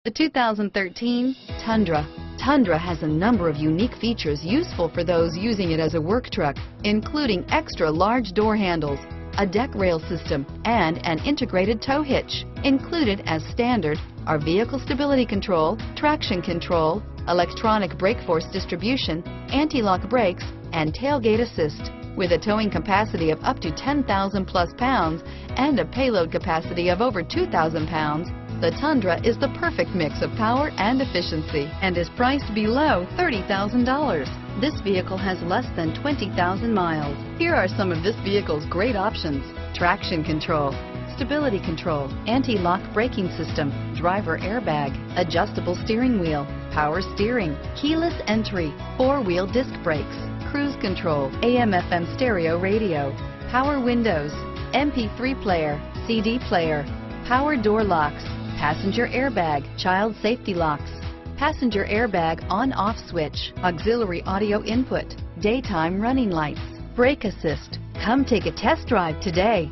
The 2013 Tundra. Tundra has a number of unique features useful for those using it as a work truck, including extra large door handles, a deck rail system, and an integrated tow hitch. Included as standard are vehicle stability control, traction control, electronic brake force distribution, anti-lock brakes, and tailgate assist. With a towing capacity of up to 10,000 plus pounds and a payload capacity of over 2,000 pounds, the Tundra is the perfect mix of power and efficiency and is priced below $30,000. This vehicle has less than 20,000 miles. Here are some of this vehicle's great options: traction control, stability control, anti-lock braking system, driver airbag, adjustable steering wheel, power steering, keyless entry, four-wheel disc brakes, cruise control, AM/FM stereo radio, power windows, MP3 player, CD player, power door locks, passenger airbag, child safety locks, passenger airbag on-off switch, auxiliary audio input, daytime running lights, brake assist. Come take a test drive today.